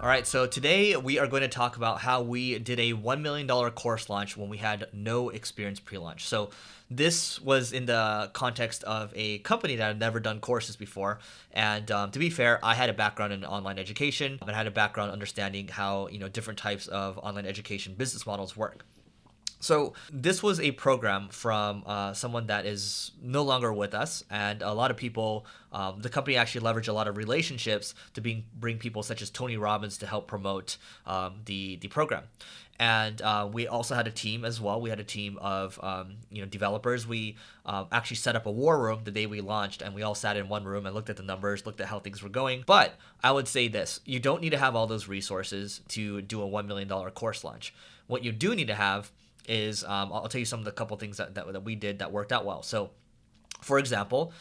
All right, so today we are going to talk about how we did a $1 million course launch when we had no experience pre-launch. So this was in the context of a company that had never done courses before. And to be fair, I had a background in online education and had a background understanding how different types of online education business models work. So this was a program from someone that is no longer with us, and a lot of people, the company actually leveraged a lot of relationships to bring people such as Tony Robbins to help promote the program. And we also had a team as well. We had a team of developers. We actually set up a war room the day we launched, and we all sat in one room and looked at the numbers, looked at how things were going. But I would say this: you don't need to have all those resources to do a $1 million course launch. What you do need to have is I'll tell you some of the couple things that we did that worked out well. So, for example,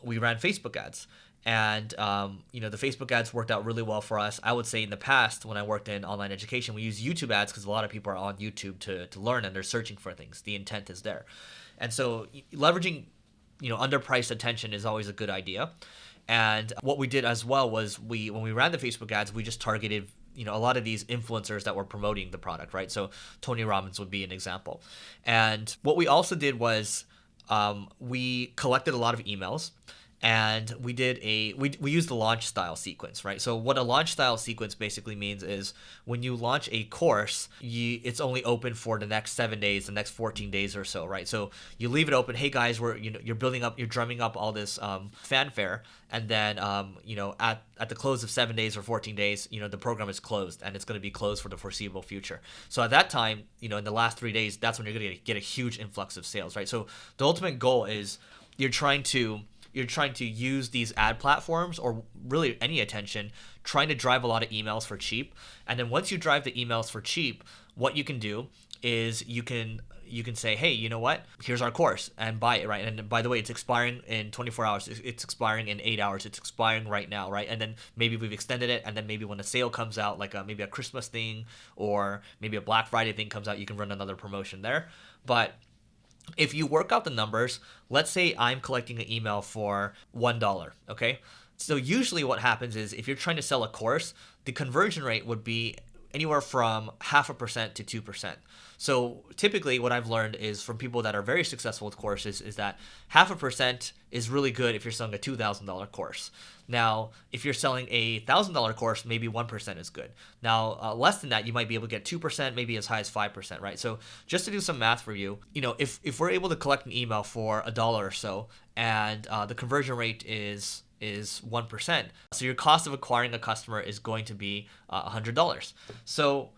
we ran Facebook ads, and the Facebook ads worked out really well for us. I would say in the past, when I worked in online education, we use YouTube ads because a lot of people are on YouTube to learn and they're searching for things. The intent is there, and so leveraging underpriced attention is always a good idea. And what we did as well was when we ran the Facebook ads, we just targeted a lot of these influencers that were promoting the product, right? So Tony Robbins would be an example. And what we also did was we collected a lot of emails, and we used the launch style sequence, right? So what a launch style sequence basically means is when you launch a course, it's only open for the next 7 days, the next 14 days or so, right? So you leave it open. Hey guys, you're building up, you're drumming up all this fanfare, and then at the close of 7 days or 14 days, the program is closed, and it's going to be closed for the foreseeable future. So at that time, in the last 3 days, that's when you're going to get a huge influx of sales, right? So the ultimate goal is you're trying to use these ad platforms, or really any attention, trying to drive a lot of emails for cheap. And then once you drive the emails for cheap, what you can do is you can say, hey, you know what? Here's our course, and buy it, right? And by the way, it's expiring in 24 hours. It's expiring in 8 hours. It's expiring right now, right? And then maybe we've extended it, and then maybe when a sale comes out, like maybe a Christmas thing or maybe a Black Friday thing comes out, you can run another promotion there. But if you work out the numbers, let's say I'm collecting an email for $1, okay? So usually what happens is if you're trying to sell a course, the conversion rate would be anywhere from 0.5% to 2%. So typically what I've learned is from people that are very successful with courses is that 0.5% is really good if you're selling a $2,000 course. Now, if you're selling a $1,000 course, maybe 1% is good. Now, less than that, you might be able to get 2%, maybe as high as 5%, right? So just to do some math for you, if we're able to collect an email for $1 or so, and the conversion rate is 1%, so your cost of acquiring a customer is going to be $100. So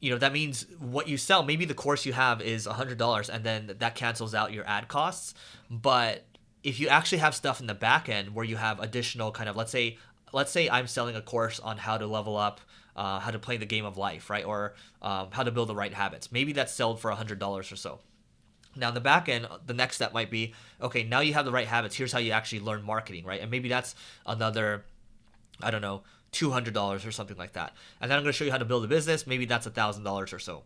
that means what you sell, maybe the course you have is $100, and then that cancels out your ad costs. But if you actually have stuff in the back end where you have additional kind of, let's say I'm selling a course on how to level up, how to play the game of life, right? Or how to build the right habits. Maybe that's sold for $100 or so. Now, in the back end, the next step might be, okay, now you have the right habits. Here's how you actually learn marketing, right? And maybe that's another, I don't know, $200 or something like that. And then I'm going to show you how to build a business. Maybe that's $1,000 or so.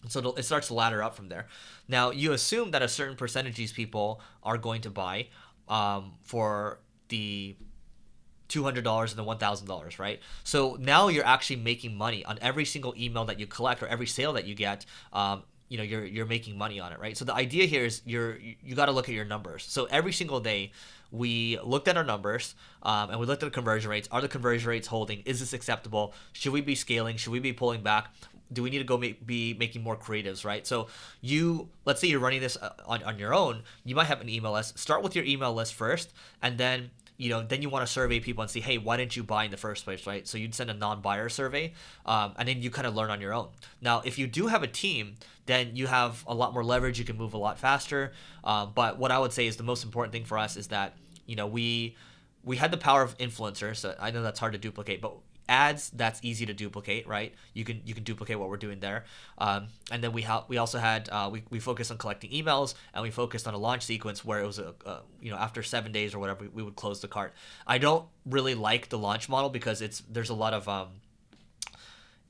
So it starts to ladder up from there. Now, you assume that a certain percentage of these people are going to buy for the $200 and the $1,000, right? So now you're actually making money on every single email that you collect or every sale that you get. You're making money on it, right? So the idea here is you got to look at your numbers. So every single day, we looked at our numbers and we looked at the conversion rates. Are the conversion rates holding? Is this acceptable? Should we be scaling? Should we be pulling back? Do we need to go be making more creatives, right? So let's say you're running this on your own. You might have an email list. Start with your email list first, and then then you want to survey people and see, hey, why didn't you buy in the first place, right? So you'd send a non-buyer survey, and then you kind of learn on your own. Now, if you do have a team, then you have a lot more leverage. You can move a lot faster. But what I would say is the most important thing for us is that we had the power of influencers. So I know that's hard to duplicate, but ads, that's easy to duplicate, right? You can duplicate what we're doing there. And then we also had we focused on collecting emails, and we focused on a launch sequence where it was after 7 days or whatever, we would close the cart. I don't really like the launch model because there's a lot of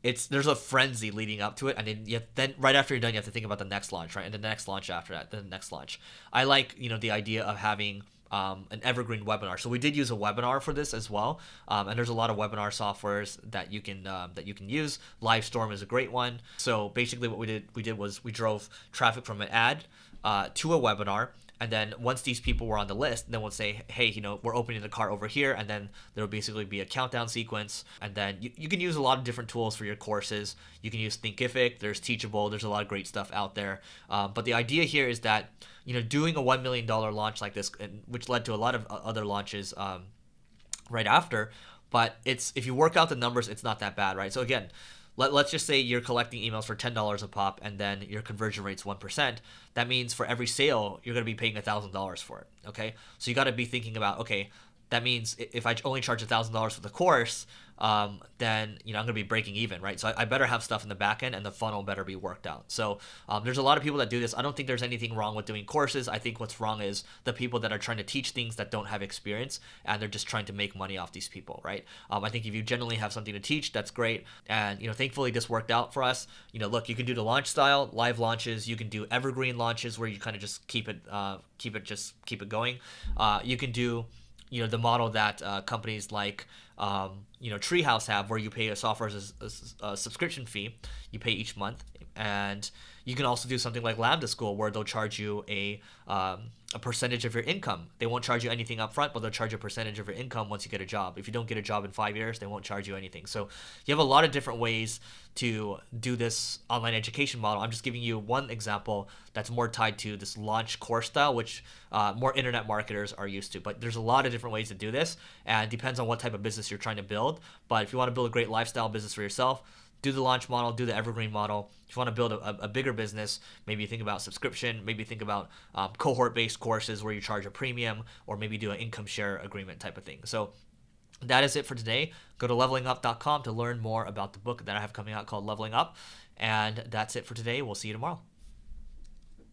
there's a frenzy leading up to it, and then right after you're done, you have to think about the next launch, right? And the next launch after that, then the next launch. I like the idea of having an evergreen webinar. So we did use a webinar for this as well, and there's a lot of webinar softwares that you can use. Livestorm is a great one. So basically, what we did was we drove traffic from an ad to a webinar. And then once these people were on the list, then we'll say, hey, we're opening the cart over here. And then there will basically be a countdown sequence. And then you can use a lot of different tools for your courses. You can use Thinkific. There's Teachable. There's a lot of great stuff out there. But the idea here is that, doing a $1 million launch like this, which led to a lot of other launches right after. But if you work out the numbers, it's not that bad, right? So again, let's just say you're collecting emails for $10 a pop and then your conversion rate's 1%. That means for every sale, you're going to be paying $1,000 for it, okay? So you got to be thinking about, okay, that means if I only charge $1,000 for the course, then I'm going to be breaking even, right? So I better have stuff in the back end and the funnel better be worked out. So there's a lot of people that do this. I don't think there's anything wrong with doing courses. I think what's wrong is the people that are trying to teach things that don't have experience and they're just trying to make money off these people, right? I think if you generally have something to teach, that's great. And thankfully this worked out for us. Look, you can do the launch style, live launches. You can do evergreen launches where you kind of just keep it going. You can do the model that companies like Treehouse have, where you pay a software as a subscription fee. You pay each month, and you can also do something like Lambda School, where they'll charge you a percentage of your income. They won't charge you anything up front, but they'll charge you a percentage of your income once you get a job. If you don't get a job in 5 years, they won't charge you anything. So you have a lot of different ways to do this online education model. I'm just giving you one example that's more tied to this launch course style, which more internet marketers are used to. But there's a lot of different ways to do this, and it depends on what type of business you're trying to build. But if you want to build a great lifestyle business for yourself, do the launch model, do the evergreen model. If you want to build a bigger business, maybe think about subscription, maybe think about cohort-based courses where you charge a premium, or maybe do an income share agreement type of thing. So that is it for today. Go to levelingup.com to learn more about the book that I have coming out called Leveling Up. And that's it for today. We'll see you tomorrow.